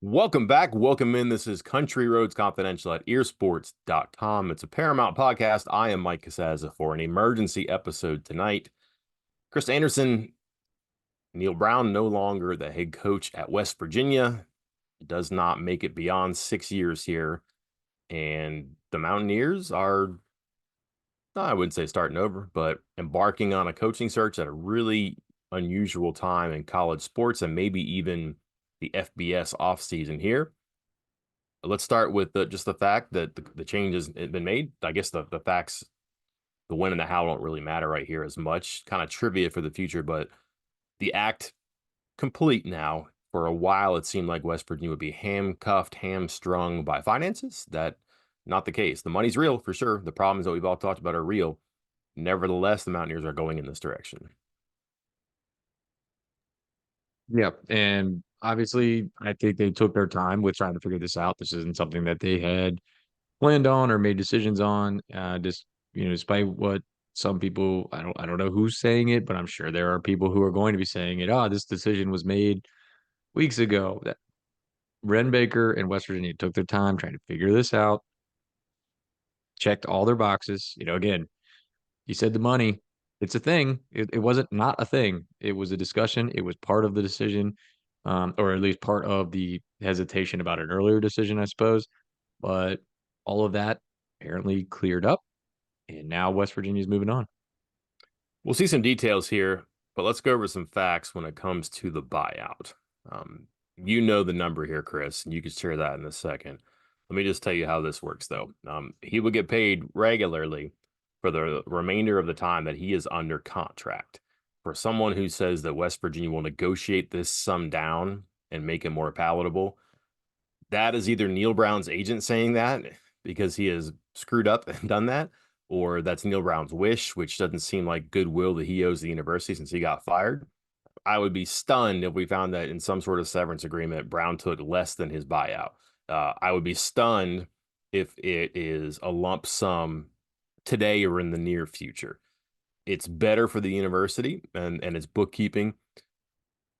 Welcome back. Welcome in. This is Country Roads Confidential at earsports.com. It's a Paramount podcast. I am Mike Casaza for an emergency episode tonight. Chris Anderson, Neal Brown, no longer the head coach at West Virginia, does not make it beyond 6 years here. And the Mountaineers are, I wouldn't say starting over, but embarking on a coaching search at a really unusual time in college sports and maybe even the FBS offseason here. Let's start with just the fact that the change has been made. I guess the facts, the when and the how don't really matter right here as much. Kind of trivia for the future, but the act complete now. For a while, it seemed like West Virginia would be handcuffed, hamstrung by finances. That not the case. The money's real for sure. The problems that we've all talked about are real. Nevertheless, the Mountaineers are going in this direction. Yeah, and obviously, I think they took their time with trying to figure this out. This isn't something that they had planned on or made decisions on. Just despite what some people, I don't know who's saying it, but I'm sure there are people who are going to be saying it. Oh, this decision was made weeks ago. That Ren Baker and West Virginia took their time trying to figure this out, checked all their boxes. Again, you said the money. It's a thing. It wasn't not a thing. It was a discussion. It was part of the decision, or at least part of the hesitation about an earlier decision, I suppose. But all of that apparently cleared up, and now West Virginia is moving on. We'll see some details here, but let's go over some facts when it comes to the buyout. You know the number here, Chris, and you can share that in a second. Let me just tell you how this works, though. He will get paid regularly for the remainder of the time that he is under contract. For someone who says that West Virginia will negotiate this sum down and make it more palatable, that is either Neal Brown's agent saying that because he has screwed up and done that, or that's Neal Brown's wish, which doesn't seem like goodwill that he owes the university since he got fired. I would be stunned if we found that in some sort of severance agreement, Brown took less than his buyout. I would be stunned if it is a lump sum today or in the near future. It's better for the university and its bookkeeping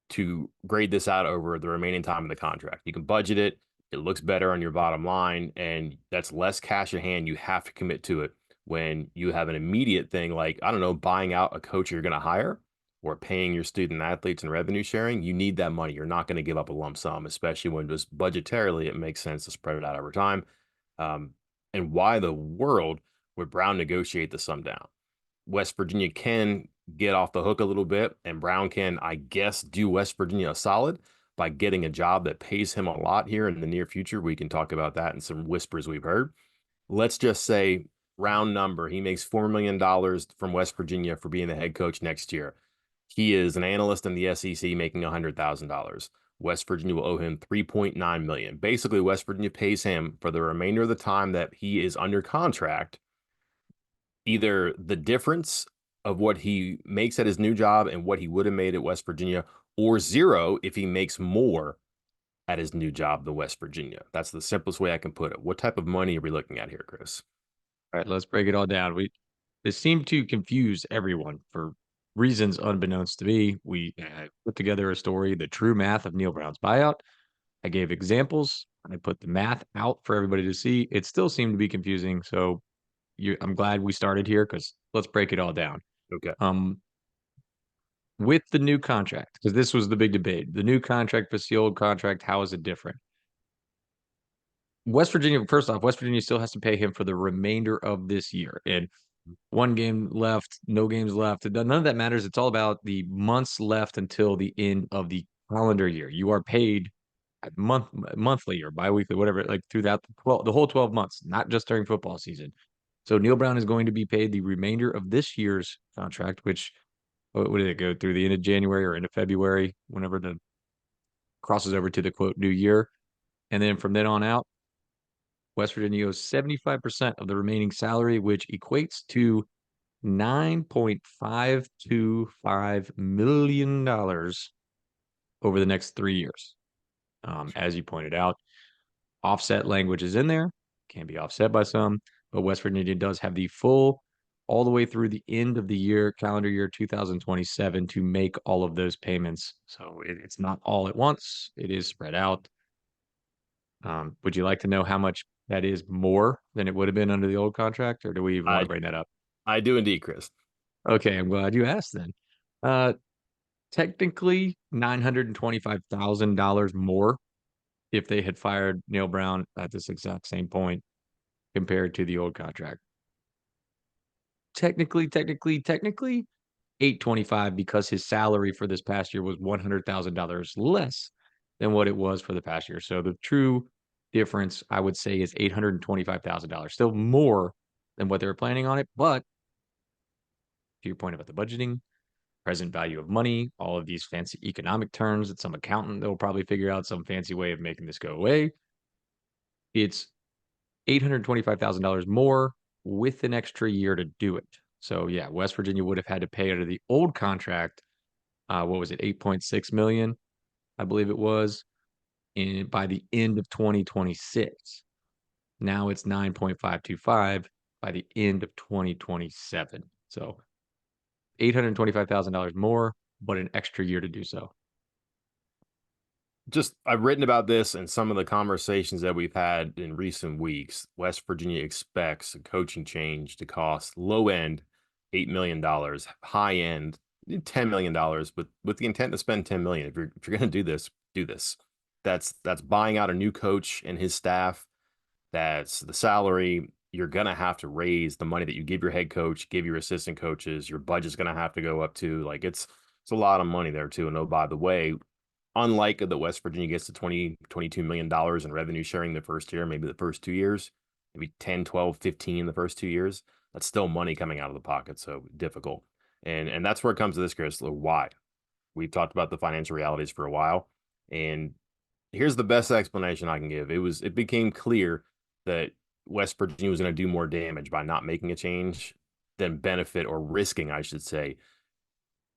to grade this out over the remaining time of the contract. You can budget it. It looks better on your bottom line, and that's less cash in hand you have to commit to it when you have an immediate thing like, I don't know, buying out a coach you're going to hire or paying your student athletes and revenue sharing. You need that money. You're not going to give up a lump sum, especially when just budgetarily it makes sense to spread it out over time. Um, and why the world would Brown negotiate the sum down? West Virginia can get off the hook a little bit, and Brown can, I guess, do West Virginia a solid by getting a job that pays him a lot here in the near future. We can talk about that and some whispers we've heard. Let's just say, round number, he makes $4 million from West Virginia for being the head coach next year. He is an analyst in the SEC making $100,000. West Virginia will owe him 3.9 million. Basically, West Virginia pays him for the remainder of the time that he is under contract either the difference of what he makes at his new job and what he would have made at West Virginia, or zero if he makes more at his new job than West Virginia. That's the simplest way I can put it. What type of money are we looking at here, Chris? All right, let's break it all down. This seemed to confuse everyone for reasons unbeknownst to me. We put together a story, the true math of Neal Brown's buyout. I gave examples. I put the math out for everybody to see. It still seemed to be confusing. So I'm glad we started here because let's break it all down. Okay. Um, with the new contract, because this was the big debate, the new contract versus the old contract, how is it different? West Virginia, first off, West Virginia still has to pay him for the remainder of this year. And one game left, no games left. None of that matters. It's all about the months left until the end of the calendar year. You are paid monthly or biweekly, whatever, like throughout the whole 12 months, not just during football season. So Neal Brown is going to be paid the remainder of this year's contract, which what did it go through the end of January or end of February, whenever the crosses over to the quote new year. And then from then on out, West Virginia owes 75% of the remaining salary, which equates to $9.525 million over the next 3 years. As you pointed out, offset language is in there, can be offset by some, but West Virginia does have the full all the way through the end of the year, calendar year 2027, to make all of those payments. So it's not all at once, it is spread out. Would you like to know how much that is more than it would have been under the old contract, or do we even want to I bring that up? I do indeed, Chris. Okay, I'm glad you asked then. Uh, Technically, $925,000 more if they had fired Neal Brown at this exact same point compared to the old contract. Technically, 825 because his salary for this past year was $100,000 less than what it was for the past year. So the true difference, I would say, is $825,000. Still more than what they were planning on it, but to your point about the budgeting, present value of money, all of these fancy economic terms that some accountant will probably figure out some fancy way of making this go away. It's $825,000 more with an extra year to do it. So yeah, West Virginia would have had to pay under the old contract. What was it? 8.6 million, I believe it was, in by the end of 2026. Now it's 9.525 by the end of 2027. So $825,000 more, but an extra year to do so. Just I've written about this in some of the conversations that we've had in recent weeks. West Virginia expects a coaching change to cost low end $8 million, high end $10 million, but with the intent to spend 10 million. If you're going to do this, do this. That's buying out a new coach and his staff. That's the salary. You're gonna have to raise the money that you give your head coach, give your assistant coaches. Your budget's gonna have to go up too. Like it's a lot of money there too. And oh, by the way, unlike that West Virginia gets to 20 22 million dollars in revenue sharing the first year, maybe the first 2 years, maybe 10, 12, 15 the first 2 years, that's still money coming out of the pocket. So difficult. And that's where it comes to this, Chris. Why? We've talked about the financial realities for a while. And here's the best explanation I can give. It became clear that West Virginia was going to do more damage by not making a change than benefit, or risking, I should say,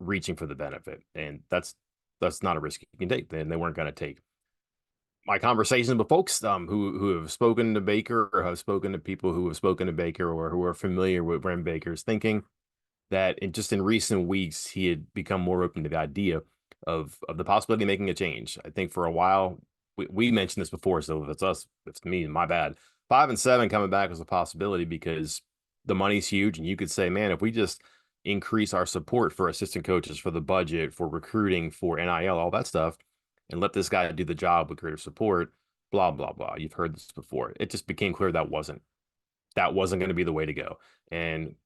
reaching for the benefit. And that's not a risk you can take. And they weren't going to take. My conversations with folks who have spoken to Baker, or have spoken to people who have spoken to Baker, or who are familiar with Brent Baker's thinking, that in recent weeks he had become more open to the idea of the possibility of making a change. I think for a while we mentioned this before, so if it's us, it's me, my bad. 5 and 7 coming back was a possibility because the money's huge, and you could say, man, if we just increase our support for assistant coaches, for the budget, for recruiting, for NIL, all that stuff, and let this guy do the job with creative support, blah blah blah. You've heard this before. It just became clear that wasn't going to be the way to go. And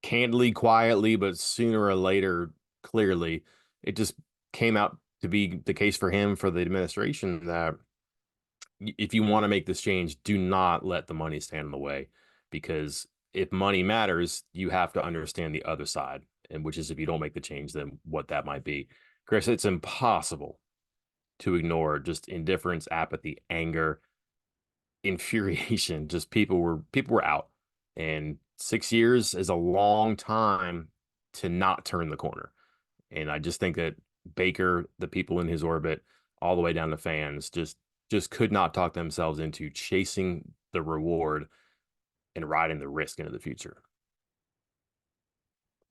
candidly, quietly, but sooner or later, clearly, it just came out to be the case for him, for the administration, that if you want to make this change, do not let the money stand in the way. Because if money matters, you have to understand the other side, and which is, if you don't make the change, then what that might be. Chris, it's impossible to ignore just indifference, apathy, anger, infuriation. Just people were out, and 6 years is a long time to not turn the corner. And I just think that Baker, the people in his orbit, all the way down to fans, just could not talk themselves into chasing the reward and riding the risk into the future.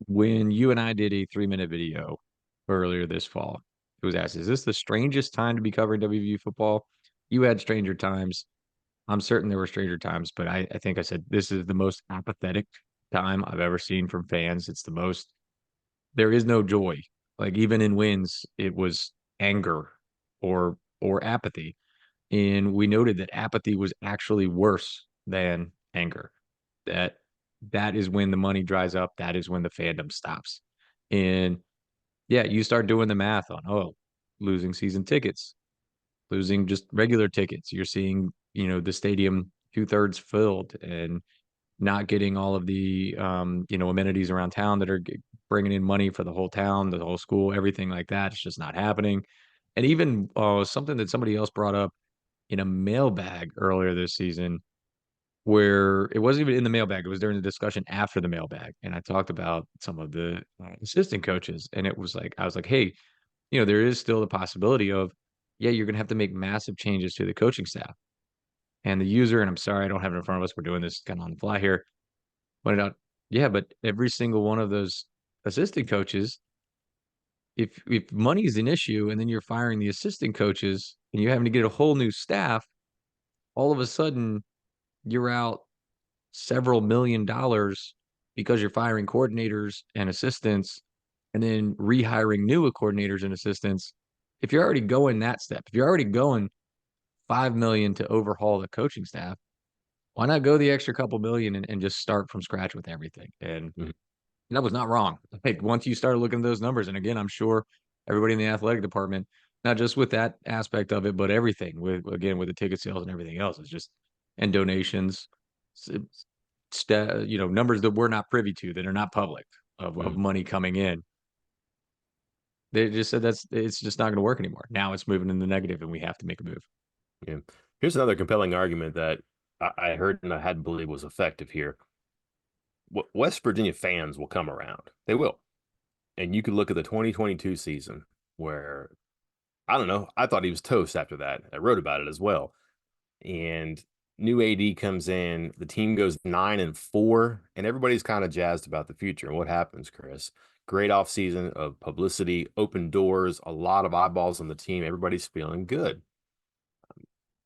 When you and I did a 3-minute video earlier this fall, it was asked, is this the strangest time to be covering WVU football? You had stranger times. I'm certain there were stranger times, but I think I said this is the most apathetic time I've ever seen from fans. It's the most, there is no joy. Like even in wins, it was anger or apathy. And we noted that apathy was actually worse than anger. That that is when the money dries up. That is when the fandom stops. And yeah, you start doing the math on, oh, losing season tickets, losing just regular tickets. You're seeing, the stadium 2/3 filled, and not getting all of the, amenities around town that are bringing in money for the whole town, the whole school, everything like that. It's just not happening. And even something that somebody else brought up in a mailbag earlier this season, where it wasn't even in the mailbag. It was during the discussion after the mailbag. And I talked about some of the assistant coaches. And it was like, I was like, hey, there is still the possibility of, yeah, you're going to have to make massive changes to the coaching staff. And the user, and I'm sorry, I don't have it in front of us. We're doing this kind of on the fly here. Pointed out, yeah, but every single one of those assistant coaches if money is an issue and then you're firing the assistant coaches and you're having to get a whole new staff, all of a sudden you're out several $1 million because you're firing coordinators and assistants and then rehiring new coordinators and assistants. If you're already going that step, if you're already going 5 million to overhaul the coaching staff, why not go the extra couple million and just start from scratch with everything? And Mhm. that was not wrong. Like once you started looking at those numbers, and again, I'm sure everybody in the athletic department, not just with that aspect of it, but everything with again with the ticket sales and everything else, is just and donations, numbers that we're not privy to that are not public of Mhm. money coming in. They just said that's it's just not going to work anymore. Now it's moving in the negative, and we have to make a move. Yeah. Here's another compelling argument that I heard and I had to believe was effective here. West Virginia fans will come around. They will. And you could look at the 2022 season where, I don't know, I thought he was toast after that. I wrote about it as well. And new AD comes in, the team goes 9-4, and everybody's kind of jazzed about the future. And what happens, Chris? Great offseason of publicity, open doors, a lot of eyeballs on the team. Everybody's feeling good.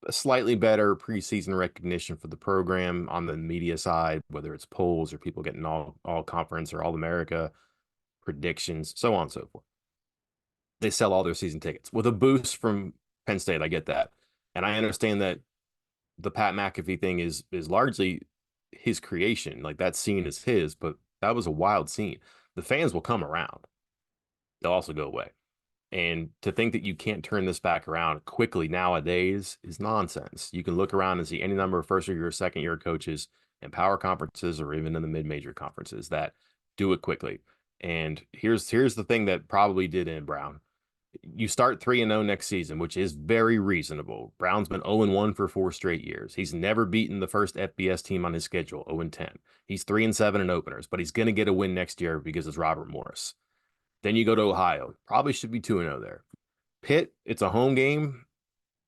A slightly better preseason recognition for the program on the media side, whether it's polls or people getting all conference or all America predictions, so on and so forth. They sell all their season tickets with a boost from Penn State. I get that, and I understand that the Pat McAfee thing is largely his creation. Like that scene is his, but that was a wild scene. The fans will come around. They'll also go away. And to think that you can't turn this back around quickly nowadays is nonsense. You can look around and see any number of first year or second year coaches in power conferences or even in the mid-major conferences that do it quickly. And here's the thing that probably did in Brown. You start 3-0 next season, which is very reasonable. Brown's been 0-1 for 4 straight years. He's never beaten the first FBS team on his schedule, 0-10. He's 3-7 in openers, but he's going to get a win next year because it's Robert Morris. Then you go to Ohio. Probably should be 2-0 there. Pitt, it's a home game.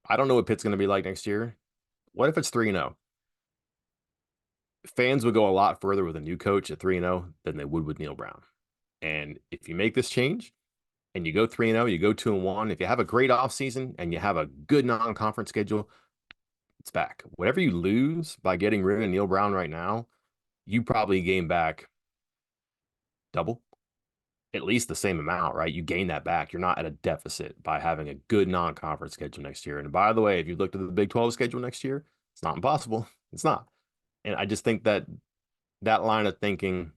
I don't know what Pitt's going to be like next year. What if it's 3-0? Fans would go a lot further with a new coach at 3-0 than they would with Neal Brown. And if you make this change and you go 3-0, you go 2-1, if you have a great offseason and you have a good non-conference schedule, it's back. Whatever you lose by getting rid of Neal Brown right now, you probably gain back double, at least the same amount, right? You gain that back. You're not at a deficit by having a good non-conference schedule next year. And by the way, if you looked at the Big 12 schedule next year, it's not impossible. It's not. And I just think that that line of thinking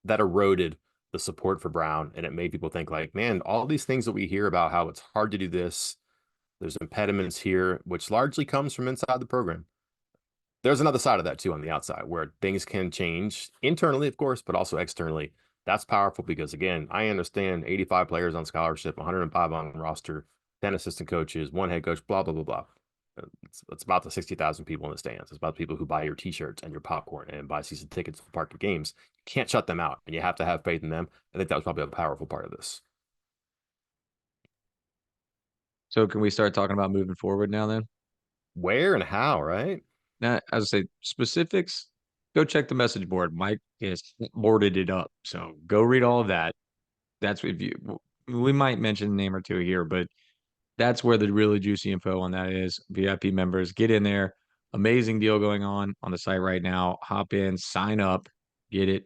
that eroded the support for Brown, and it made people think like, man, all these things that we hear about how it's hard to do this, there's impediments here, which largely comes from inside the program. There's another side of that too on the outside where things can change internally, of course, but also externally. That's powerful because, again, I understand 85 players on scholarship, 105 on roster, 10 assistant coaches, one head coach, blah, blah, blah, blah. It's about the 60,000 people in the stands. It's about the people who buy your t-shirts and your popcorn and buy season tickets to park at games. You can't shut them out, and you have to have faith in them. I think that was probably a powerful part of this. So can we start talking about moving forward now then? Where and how, right? Now, as I say, specifics, go check the message board. Mike has boarded it up. So go read all of that. That's if you we might mention a name or two here, but that's where the really juicy info on that is. VIP members, get in there. Amazing deal going on the site right now. Hop in, sign up, get it.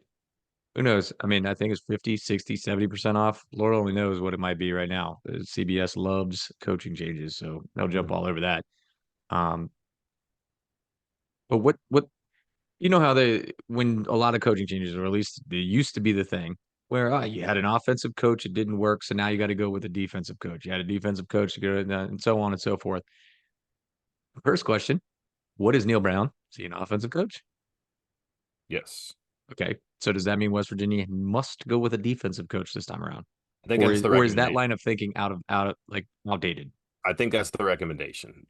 Who knows? I mean, I think it's 50, 60, 70% off. Lord only knows what it might be right now. CBS loves coaching changes, so they'll jump Mhm. all over that. Um, but what you know how they when a lot of coaching changes, or at least they used to be the thing, where you had an offensive coach, it didn't work, so now you got to go with a defensive coach. You had a defensive coach to go and so on and so forth. First question: what is Neal Brown? Is he an offensive coach? Yes. Okay, so does that mean West Virginia must go with a defensive coach this time around, I think or that's is the or is that line recommendation. of thinking out of like outdated? I think that's the recommendation.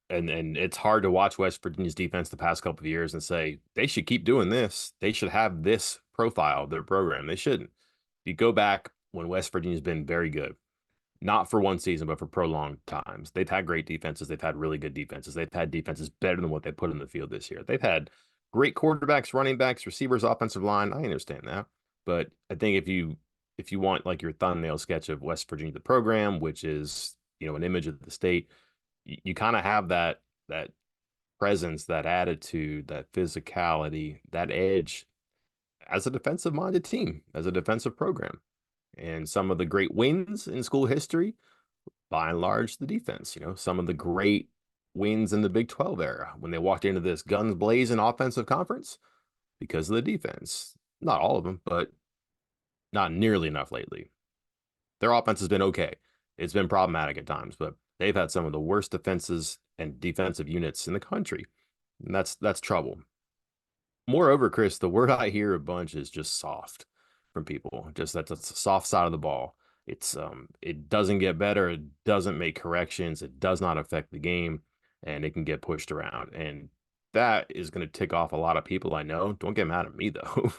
And it's hard to watch West Virginia's defense the past couple of years and say they should keep doing this. They should have this profile of their program. They shouldn't. If you go back when West Virginia's been very good, not for one season, but for prolonged times, they've had great defenses. They've had really good defenses. They've had defenses better than what they put in the field this year. They've had great quarterbacks, running backs, receivers, offensive line. I understand that. But I think if you if you want like your thumbnail sketch of West Virginia, the program, which is, an image of the state, you kind of have that presence, that attitude, that physicality, that edge as a defensive minded team, as a defensive program. And some of the great wins in school history, by and large, the defense, some of the great wins in the Big 12 era when they walked into this guns blazing offensive conference because of the defense. Not all of them, but not nearly enough lately. Their offense has been okay. It's been problematic at times, but they've had some of the worst defenses and defensive units in the country. And that's trouble. Moreover, Chris, the word I hear a bunch is just soft from people. Just that's the soft side of the ball. It doesn't get better, it doesn't make corrections, it does not affect the game, and it can get pushed around. And that is going to tick off a lot of people I know. Don't get mad at me though.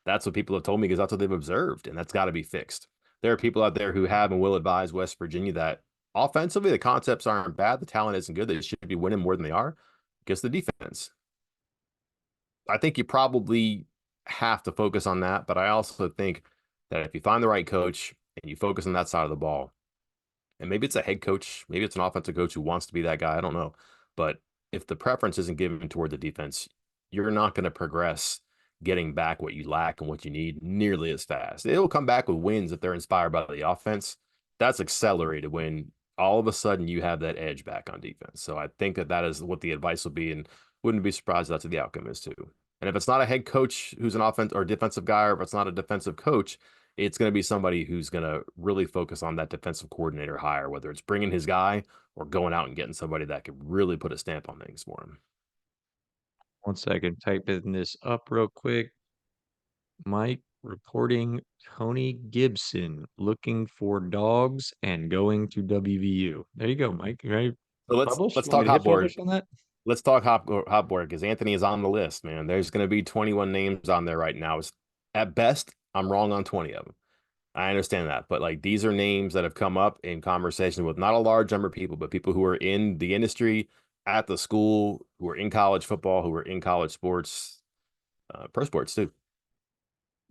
That's what people have told me because that's what they've observed, and that's got to be fixed. There are people out there who have and will advise West Virginia that offensively the concepts aren't bad, the talent isn't good, they should be winning more than they are. Guess the defense. I think you probably have to focus on that, but I also think that if you find the right coach and you focus on that side of the ball, and maybe it's a head coach, maybe it's an offensive coach who wants to be that guy, I don't know. But if the preference isn't given toward the defense, you're not going to progress getting back what you lack and what you need nearly as fast. It'll come back with wins if they're inspired by the offense. That's accelerated when all of a sudden you have that edge back on defense. So I think that is what the advice will be, and wouldn't be surprised if that's what the outcome is too. And if it's not a head coach who's an offense or defensive guy, or if it's not a defensive coach, it's going to be somebody who's going to really focus on that defensive coordinator hire, whether it's bringing his guy or going out and getting somebody that could really put a stamp on things for him. 1 second, typing this up real quick. Mike reporting Tony Gibson looking for dogs and going to WVU. There you go, Mike. You ready to So let's publish? let's You want me talk to hit hot board. publish on that? Let's talk hot board because Anthony is on the list, man. There's going to be 21 names on there right now. At best, I'm wrong on 20 of them. I understand that, but like these are names that have come up in conversation with not a large number of people, but people who are in the industry, at the school, who are in college football, who are in college sports, pro sports too.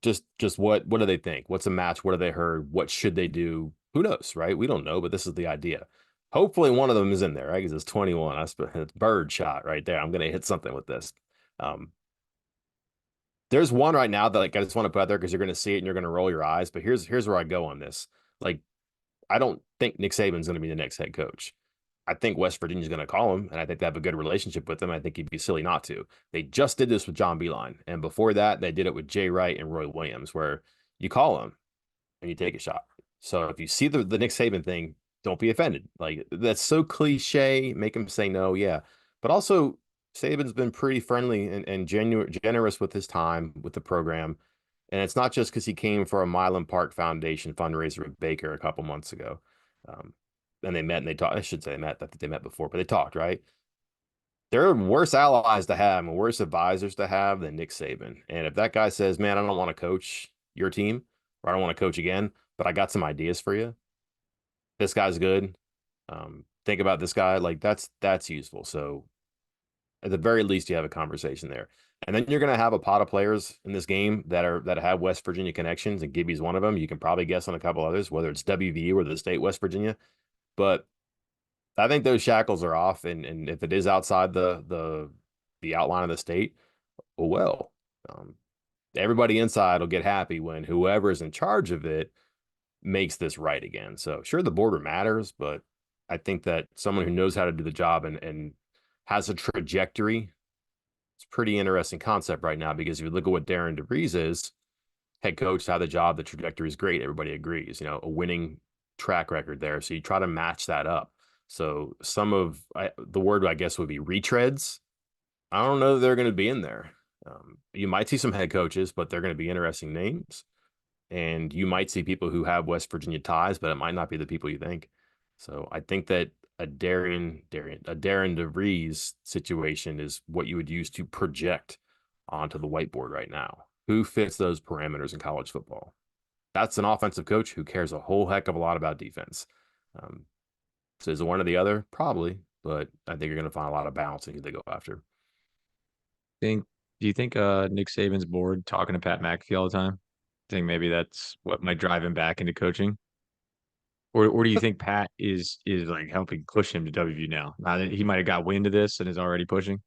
Just what do they think? What's a match? What have they heard? What should they do? Who knows, right? We don't know, but this is the idea. Hopefully one of them is in there, right? Because it's 21. It's bird shot right there. I'm gonna hit something with this. Um, there's one right now that like I just want to put out there because you're gonna see it and you're gonna roll your eyes. But here's where I go on this. Like, I don't think Nick Saban's gonna be the next head coach. I think West Virginia's going to call him, and I think they have a good relationship with him. I think he'd be silly not to. They just did this with John Beeline, and before that, they did it with Jay Wright and Roy Williams, where you call him and you take a shot. So if you see the Nick Saban thing, don't be offended. Like that's so cliche. Make him say no, yeah. But also, Saban's been pretty friendly and generous with his time with the program, and it's not just because he came for a Milan Park Foundation fundraiser with Baker a couple months ago. Um, and they met and they talked. I should say they met. I think they met before, but they talked, right? There are worse allies to have and worse advisors to have than Nick Saban. And if that guy says, man, I don't want to coach your team or I don't want to coach again, but I got some ideas for you. This guy's good. Think about this guy. Like that's useful. So at the very least, you have a conversation there. And then you're going to have a pot of players in this game that have West Virginia connections, and Gibby's one of them. You can probably guess on a couple others, whether it's WVU or the state West Virginia. But I think those shackles are off, and if it is outside the outline of the state, well, um, everybody inside will get happy when whoever is in charge of it makes this right again. So sure, the border matters, but I think that someone who knows how to do the job and has a trajectory, it's a pretty interesting concept right now because if you look at what Darren DeVries is, head coach, had the job, the trajectory is great. Everybody agrees, a winning track record there. So you try to match that up. So some of the word I guess would be retreads. I don't know that they're going to be in there. You might see some head coaches, but they're going to be interesting names. And you might see people who have West Virginia ties, but it might not be the people you think. So I think that a Darren DeVries situation is what you would use to project onto the whiteboard right now. Who fits those parameters in college football? That's an offensive coach who cares a whole heck of a lot about defense. Um, so is it one or the other? Probably, but I think you're going to find a lot of balance in who they go after. Think do you think Nick Saban's bored talking to Pat McAfee all the time? think maybe that's what might drive him back into coaching? Or do you think Pat is like helping push him to WVU now? Now that he might have got wind of this and is already pushing.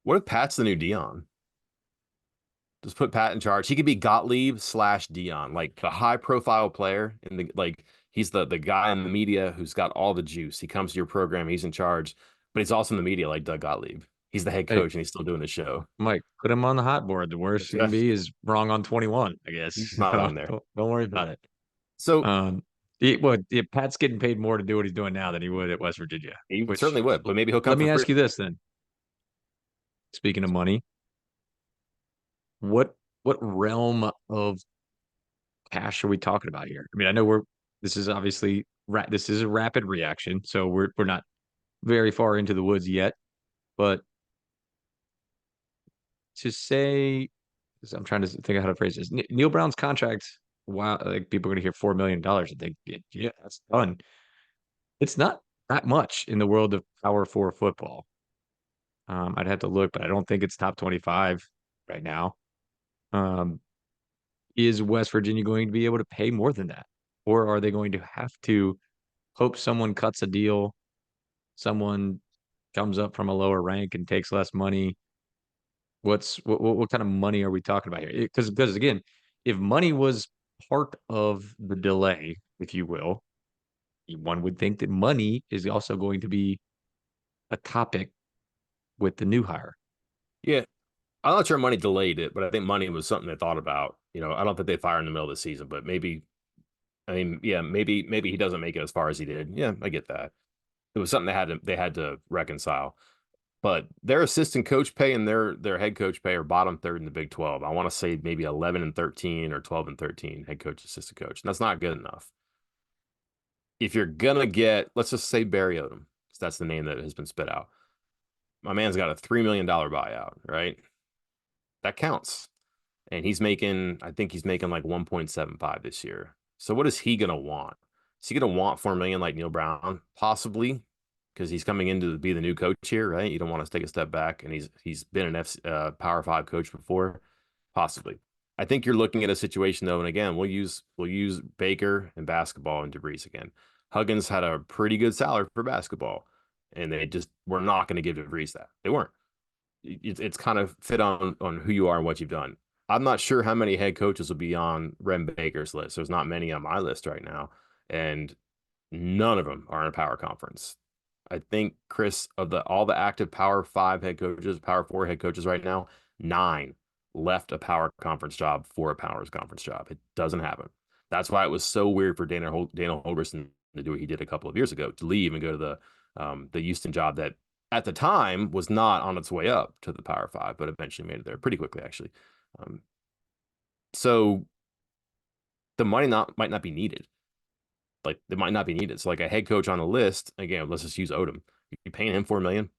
What if Pat's the new Dion? Just put Pat in charge. He could be Gottlieb slash Dion, like the high profile player in the like he's the guy in the media who's got all the juice. He comes to your program, he's in charge, but he's also in the media like Doug Gottlieb. He's the head Hey, coach and he's still doing the show. Mike, put him on the hot board. The worst It's he can just, be is wrong on 21, I guess. he's not So on there. don't worry about it. So Pat's getting paid more to do what he's doing now than he would at West Virginia. he Which certainly would, but maybe he'll come let for me free. ask you this then. Speaking of money, what realm of cash are we talking about here? I mean, I know this is obviously this is a rapid reaction, so we're not very far into the woods yet, but to say, I'm trying to think of how to phrase this. Neal Brown's contract, wow, like people are going to hear $4 million. I think, yeah, that's done. It's not that much in the world of Power Four football. I'd have to look, but I don't think it's top 25 right now. Um, is West Virginia going to be able to pay more than that? Or are they going to have to hope someone cuts a deal, someone comes up from a lower rank and takes less money? What kind of money are we talking about here? Because again, if money was part of the delay, if you will, one would think that money is also going to be a topic with the new hire. Yeah, I'm not sure money delayed it, but I think money was something they thought about. I don't think they fire in the middle of the season, but maybe I mean, yeah, maybe he doesn't make it as far as he did. Yeah, I get that. It was something they had to reconcile. But their assistant coach pay and their head coach pay are bottom third in the Big 12. I want to say maybe 11 and 13 or 12 and 13 head coach, assistant coach. And that's not good enough. If you're gonna get, let's just say Barry Odom, because that's the name that has been spit out. My man's got a $3 million buyout, right? That counts. And I think he's making like 1.75 this year. So what is he gonna want? Is he gonna want 4 million like Neal Brown? Possibly, because he's coming in to be the new coach here, right? You don't want to take a step back, and he's been an Power Five coach before, possibly. I think you're looking at a situation though, and again, we'll use Baker and basketball and DeVries again. Huggins had a pretty good salary for basketball, and they just were not going to give DeVries that. They weren't. It's kind of fit on who you are and what you've done. I'm not sure how many head coaches will be on Rem Baker's list. There's not many on my list right now, and none of them are in a power conference. I think Chris, of all the active Power Five head coaches, Power Four head coaches right now, 9 left a power conference job for a powers conference job. It doesn't happen. That's why it was so weird for Dana Holgorsen to do what he did a couple of years ago, to leave and go to the Houston job that at the time was not on its way up to the Power Five, but eventually made it there pretty quickly, actually. Um, so the money might not be needed. Like it might not be needed. So like a head coach on the list, again, let's just use Odom. You're paying him 4 million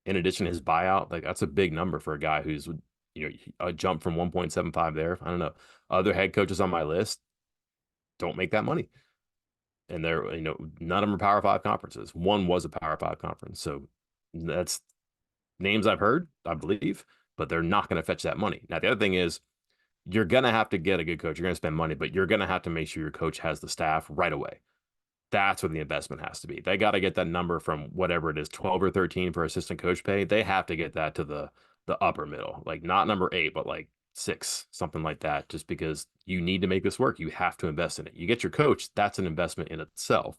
in addition to his buyout. Like that's a big number for a guy who's a jump from 1.75 there. I don't know. Other head coaches on my list don't make that money. And they're, none of them are Power Five conferences. One was a Power Five conference. So that's names I've heard, I believe, but they're not going to fetch that money. Now, the other thing is you're going to have to get a good coach. You're going to spend money, but you're going to have to make sure your coach has the staff right away. That's where the investment has to be. They got to get that number from whatever it is, 12 or 13 for assistant coach pay. They have to get that to the upper middle, like not number 8, but like 6, something like that, just because you need to make this work. You have to invest in it. You get your coach, that's an investment in itself.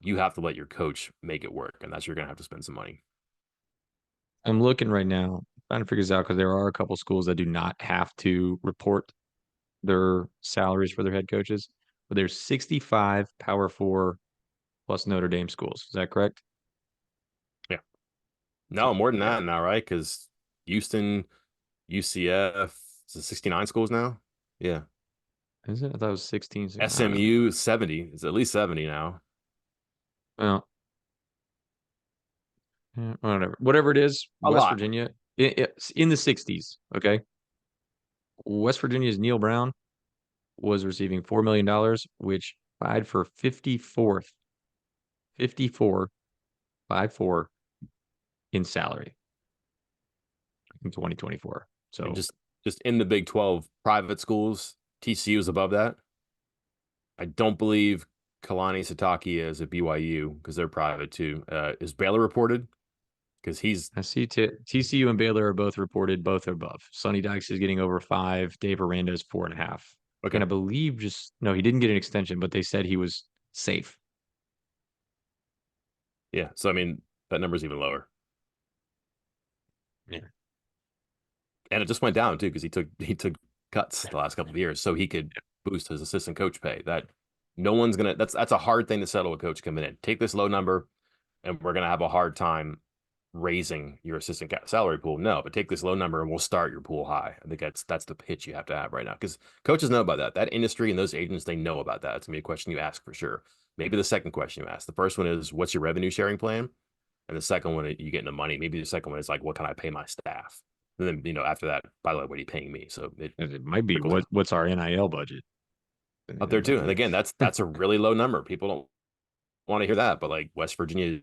You have to let your coach make it work, and that's you're going to have to spend some money. I'm looking right now, trying to figure this out because there are a couple schools that do not have to report their salaries for their head coaches, but there's 65 Power Four plus Notre Dame schools. Is that correct? Yeah. So No, more than yeah, that now, right? Because Houston, UCF, is it 69 schools now? Yeah. is it? I thought it was 16. I don't know. SMU, 70. It's at least 70 now. Well, yeah, whatever it is, A West lot. Virginia, it's in the 60s. Okay, West Virginia's Neal Brown was receiving $4 million, which tied for 54th, 54, 54 in salary in 2024. And So just in the Big 12 private schools, TCU is above that. I don't believe Kalani Sitake is at BYU because they're private too. Is Baylor reported? Because he's I see TCU and Baylor are both reported, both are above. Sonny Dykes is getting over 5. Dave Aranda is 4.5. And okay. I believe just no, he didn't get an extension, but they said he was safe. Yeah. So I mean, that number's even lower. Yeah. And it just went down too because he took cuts the last couple of years so he could boost his assistant coach pay. That no one's gonna. That's a hard thing to settle a coach coming in. Take this low number, and we're gonna have a hard time raising your assistant salary pool. No, but take this low number and we'll start your pool high. I think that's the pitch you have to have right now because coaches know about that. That industry and those agents, they know about that. It's gonna be a question you ask for sure. Maybe the second question you ask. The first one is, what's your revenue sharing plan? And the second one, you get into money. Maybe the second one is like, what can I pay my staff? And then, after that, by the way, what are you paying me? So it It might be trickles down what's our NIL budget? up there too. And again, that's a really low number. People don't want to hear that, but like West Virginia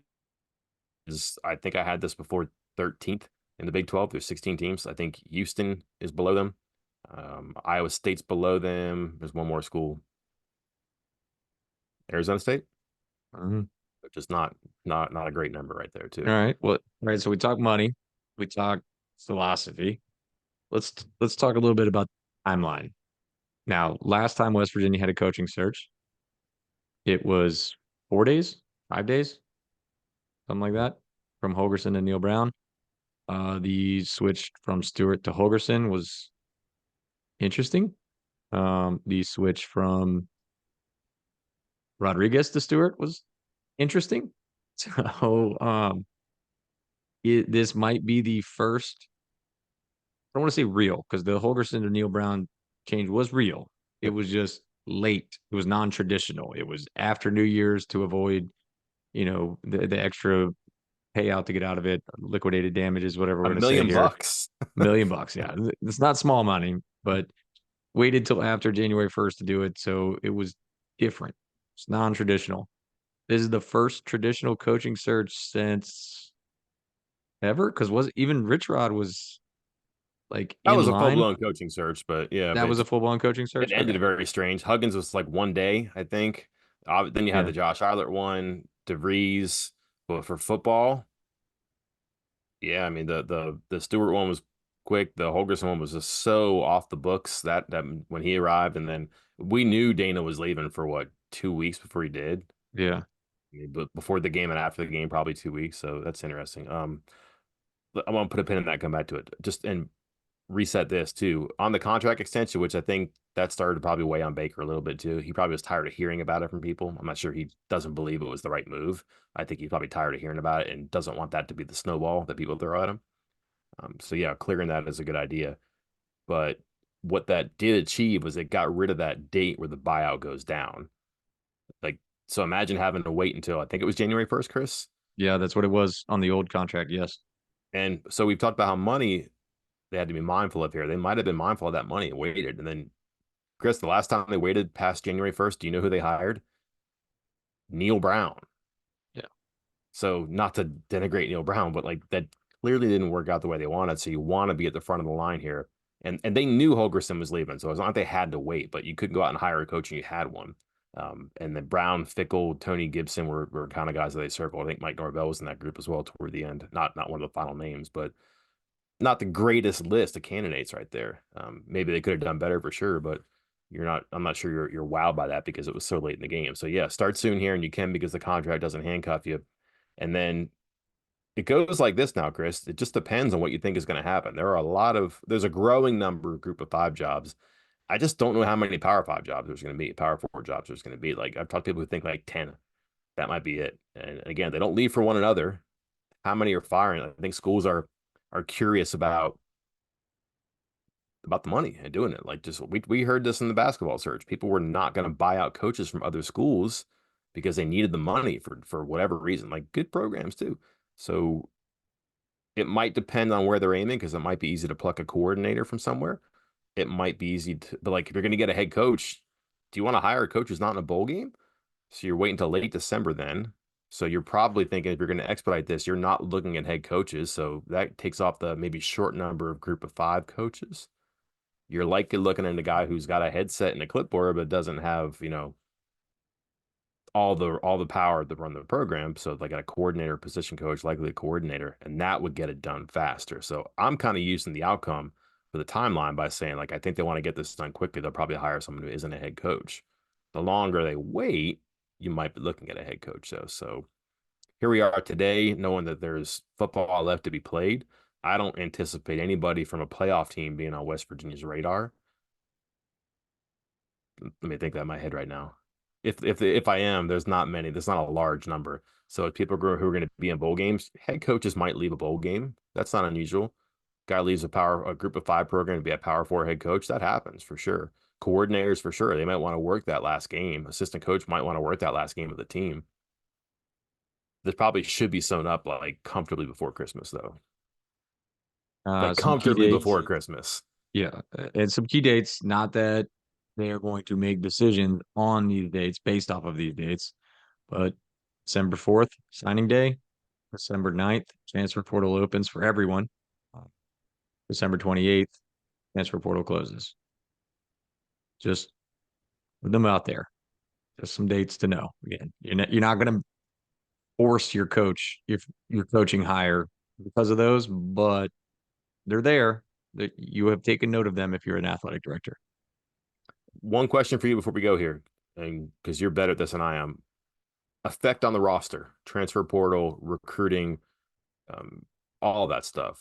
is, I think I had this before, 13th in the Big 12. There's 16 teams. I think Houston is below them. Iowa State's below them. There's one more school, Arizona State, Mhm. which is not a great number right there All too. right. Well, all right. So we talk money, we talk philosophy. Let's talk a little bit about timeline. Now, last time West Virginia had a coaching search, it was 4 days, 5 days, something like that, from Holgerson and Neal Brown. The switch from Stewart to Holgerson was interesting. The switch from Rodriguez to Stewart was interesting. So this might be the first. I don't want to say real because the Holgerson to Neal Brown change was real. It was just late. It was non-traditional. It was after New Year's to avoid, the extra payout to get out of it, liquidated damages, whatever we're A going to say million here. bucks. $1 million. Yeah. It's not small money, but waited till after January 1st to do it. So it was different. It's non-traditional. This is the first traditional coaching search since ever. Because was even Rich Rod was like That in was a full line. blown coaching search, but yeah, That but was a full-blown coaching it search. ended Okay. very strange. Huggins was like one day, I think. Then you had Yeah. the Josh Eilert one, DeVries. But for football, yeah, I mean the Stewart one was quick. The Holgerson one was just so off the books that when he arrived, and then we knew Dana was leaving for what, 2 weeks before he did. Yeah. I mean, but before the game and after the game, probably 2 weeks. So that's interesting. I want to put a pin in that. Come back to it. Just and reset this too on the contract extension, which I think that started to probably weigh on Baker a little bit too. He probably was tired of hearing about it from people. I'm not sure he doesn't believe it was the right move. I think he's probably tired of hearing about it and doesn't want that to be the snowball that people throw at him. So yeah, clearing that is a good idea. But what that did achieve was it got rid of that date where the buyout goes down. Like, so imagine having to wait until I think it was January 1st, Chris. Yeah, that's what it was on the old contract. Yes. And so we've talked about how money they had to be mindful of here. They might have been mindful of that money and waited. And then, Chris, the last time they waited past January 1st, do you know who they hired? Neal Brown. Yeah. So not to denigrate Neal Brown, but like that clearly didn't work out the way they wanted. So you want to be at the front of the line here. And they knew Holgerson was leaving. So it's not like they had to wait, but you couldn't go out and hire a coach and you had one. And then Brown, Fickle, Tony Gibson were kind of guys that they circled. I think Mike Norvell was in that group as well toward the end. Not one of the final names, but not the greatest list of candidates right there. Maybe they could have done better for sure, but I'm not sure you're wowed by that because it was so late in the game. So yeah, start soon here and you can because the contract doesn't handcuff you. And then it goes like this now, Chris. It just depends on what you think is going to happen. There's a growing number of group of five jobs. I just don't know how many power five jobs there's going to be, power four jobs there's going to be. Like I've talked to people who think like 10. That might be it. And again, they don't leave for one another. How many are firing? I think schools are curious about the money and doing it. Like just we heard this in the basketball search. People were not going to buy out coaches from other schools because they needed the money for whatever reason. Like good programs too. So it might depend on where they're aiming because it might be easy to pluck a coordinator from somewhere. It might be easy to, but like if you're going to get a head coach, do you want to hire a coach who's not in a bowl game? So you're waiting until late December then. So you're probably thinking if you're going to expedite this, you're not looking at head coaches. So that takes off the maybe short number of group of five coaches. you're likely looking at a guy who's got a headset and a clipboard, but doesn't have, all the power to run the program. So like a coordinator, position coach, likely a coordinator, and that would get it done faster. So I'm kind of using the outcome for the timeline by saying, like, I think they want to get this done quickly. They'll probably hire someone who isn't a head coach. The longer they wait, you might be looking at a head coach though. So here we are today, knowing that there's football left to be played. I don't anticipate anybody from a playoff team being on West Virginia's radar. Let me think that in my head right now. If I am, there's not many. There's not a large number. So if people who are going to be in bowl games, head coaches might leave a bowl game. That's not unusual. Guy leaves a group of five program to be a power four head coach. That happens for sure. Coordinators for sure. They might want to work that last game. Assistant coach might want to work that last game of the team. This probably should be sewn up like comfortably before Christmas, though. Like Some key comfortably dates. before Christmas. Yeah, and some key dates. Not that they are going to make decisions on these dates based off of these dates, but December 4th, signing day, December 9th, transfer portal opens for everyone. Uh, December 28th, transfer portal closes. Just put them out there. Just some dates to know. Again, you're not going to force your coach if you're coaching higher because of those, but they're there. That you have taken note of them if you're an athletic director. One question for you before we go here, and because you're better at this than I am, effect on the roster, transfer portal, recruiting, um, all that stuff.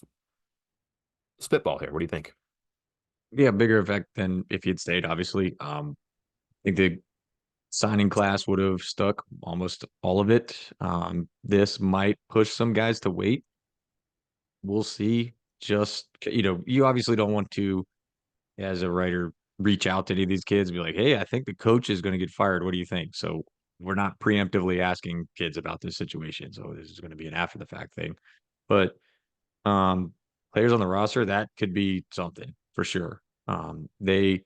Spitball here. What do you think? Yeah, bigger effect than if you'd stayed, obviously. I think the signing class would have stuck almost all of it. This might push some guys to wait. We'll see. Just, you obviously don't want to, as a writer, reach out to any of these kids and be like, hey, I think the coach is going to get fired. What do you think? So we're not preemptively asking kids about this situation. So this is going to be an after the fact thing. But um, players on the roster, that could be something for sure. They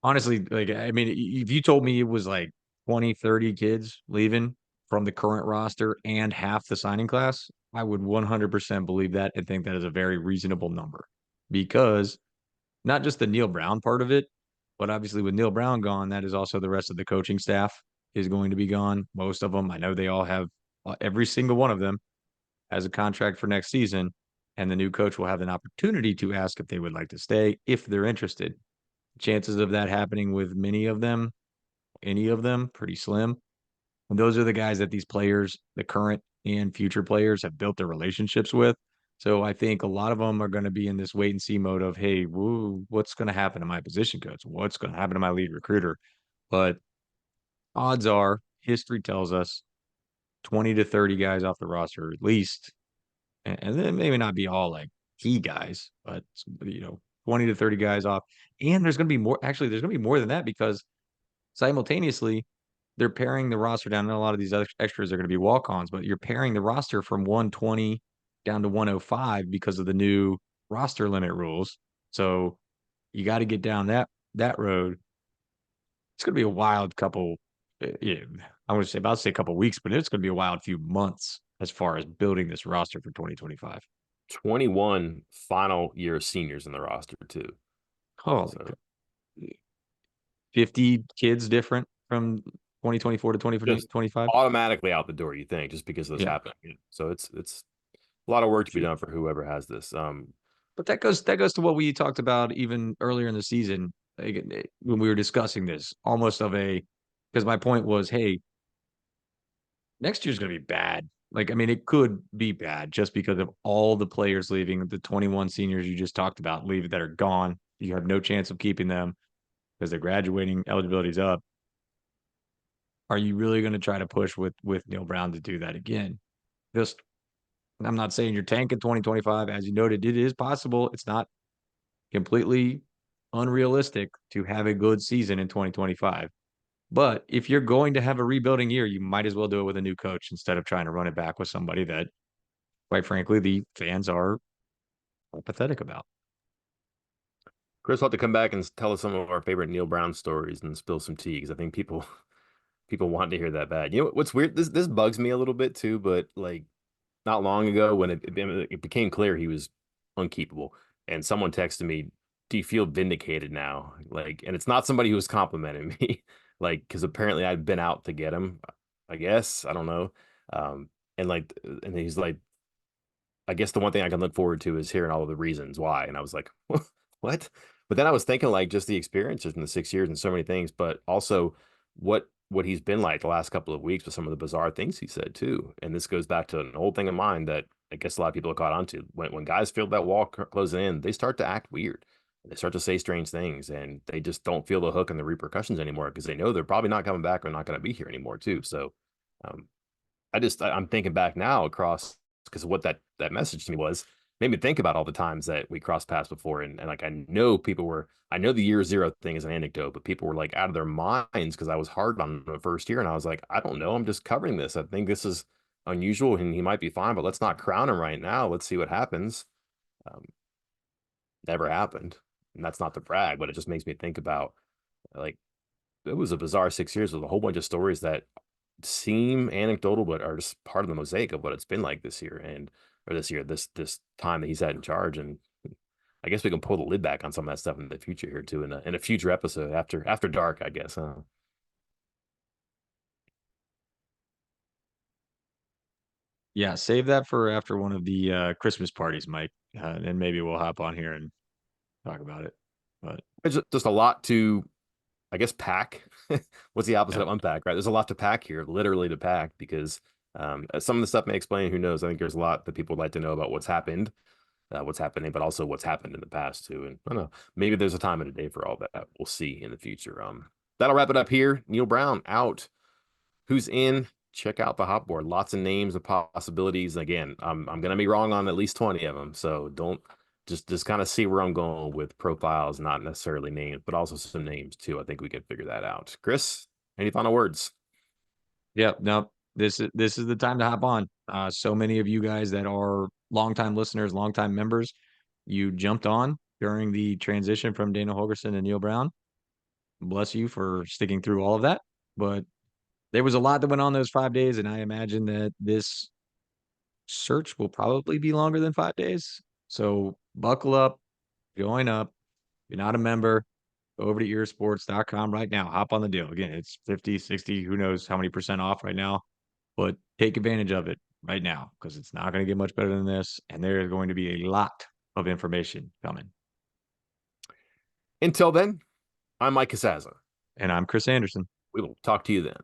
honestly, like, I mean, if you told me it was like 20, 30 kids leaving from the current roster and half the signing class, I would 100% believe that and think that is a very reasonable number because not just the Neal Brown part of it, but obviously with Neal Brown gone, that is also the rest of the coaching staff is going to be gone. Most of them, I know they all have every single one of them has a contract for next season, and the new coach will have an opportunity to ask if they would like to stay if they're interested. Chances of that happening with many of them, any of them, pretty slim. And those are the guys that these players, the current and future players, have built their relationships with. So I think a lot of them are going to be in this wait and see mode of, hey, woo, what's going to happen to my position coach? What's going to happen to my lead recruiter? But odds are, history tells us 20 to 30 guys off the roster at least. And then maybe not be all like key guys, but 20 to 30 guys off. And there's going to be more. Actually, there's going to be more than that because simultaneously, they're paring the roster down. And a lot of these other extras are going to be walk-ons, but you're paring the roster from 120 down to 105 because of the new roster limit rules. So you got to get down that road. It's going to be a wild couple. Yeah, I want to say about to say a couple weeks, but it's going to be a wild few months as far as building this roster for 2025. 21 final year seniors in the roster too. Holy So 50 kids different from 2024 to just 2025. automatically out the door, you think, just because of this Yeah. happening. So it's a lot of work to be Shoot. done for whoever has this. But that goes to what we talked about even earlier in the season, like, when we were discussing this, almost of a because my point was, hey, next year's going to be bad. Like, I mean, it could be bad just because of all the players leaving, the 21 seniors you just talked about leave that are gone. You have no chance of keeping them because they're graduating, eligibility's up. Are you really going to try to push with Neal Brown to do that again? Just, I'm not saying you're tanking 2025. As you noted, it is possible. It's not completely unrealistic to have a good season in 2025. But if you're going to have a rebuilding year, you might as well do it with a new coach instead of trying to run it back with somebody that, quite frankly, the fans are pathetic about. Chris will have to come back and tell us some of our favorite Neal Brown stories and spill some tea because I think people want to hear that bad. You know what's weird? This bugs me a little bit too, but like not long ago when it became clear he was unkeepable, and someone texted me do you feel vindicated now? Like, and it's not somebody who was complimenting me, like, because apparently I've been out to get him. I guess I don't know. Um, and like, and he's like, I guess the one thing I can look forward to is hearing all of the reasons why. And I was like, what? But then I was thinking like just the experiences in the 6 years and so many things, but also what he's been like the last couple of weeks with some of the bizarre things he said too. And this goes back to an old thing of mine that I guess a lot of people have caught on to. When guys feel that wall closing in, they start to act weird. They start to say strange things, and they just don't feel the hook and the repercussions anymore because they know they're probably not coming back or not going to be here anymore too. So um, I'm thinking back now across because what that message to me was made me think about all the times that we crossed paths before, and like I know the year zero thing is an anecdote, but people were like out of their minds because I was hard on the first year, and I was like, I don't know, I'm just covering this. I think this is unusual, and he might be fine, but let's not crown him right now. Let's see what happens. Um, Never happened, and that's not to brag, but it just makes me think about like it was a bizarre 6 years with a whole bunch of stories that seem anecdotal, but are just part of the mosaic of what it's been like this year and or this year, this time that he's had in charge. And I guess we can pull the lid back on some of that stuff in the future here too, in a future episode after dark, I guess. Huh? Yeah, save that for after one of the Christmas parties, Mike, and maybe we'll hop on here and talk about it. But It's just a lot to, I guess, pack. What's the opposite yeah, of unpack, right? There's a lot to pack here, literally to pack, because some of the stuff may explain. Who knows? I think there's a lot that people would like to know about what's happened, what's happening, but also what's happened in the past too. And I don't know, maybe there's a time and a day for all that. We'll see in the future. That'll wrap it up here. Neal Brown out. Who's in? Check out the hot board. Lots of names and possibilities. Again, I'm gonna be wrong on at least 20 of them. So don't just kind of see where I'm going with profiles, not necessarily names, but also some names too. I think we can figure that out. Chris, any final words? yeah, no, this is the time to hop on. So many of you guys that are longtime listeners, longtime members, you jumped on during the transition from Dana Holgerson and Neal Brown. Bless you for sticking through all of that. But there was a lot that went on those 5 days, and I imagine that this search will probably be longer than 5 days. So buckle up, join up. If you're not a member, go over to earsports.com right now. Hop on the deal. Again, it's 50, 60, who knows how many percent off right now, but take advantage of it right now because it's not going to get much better than this. And there is going to be a lot of information coming. Until then, I'm Mike Casaza. And I'm Chris Anderson. We will talk to you then.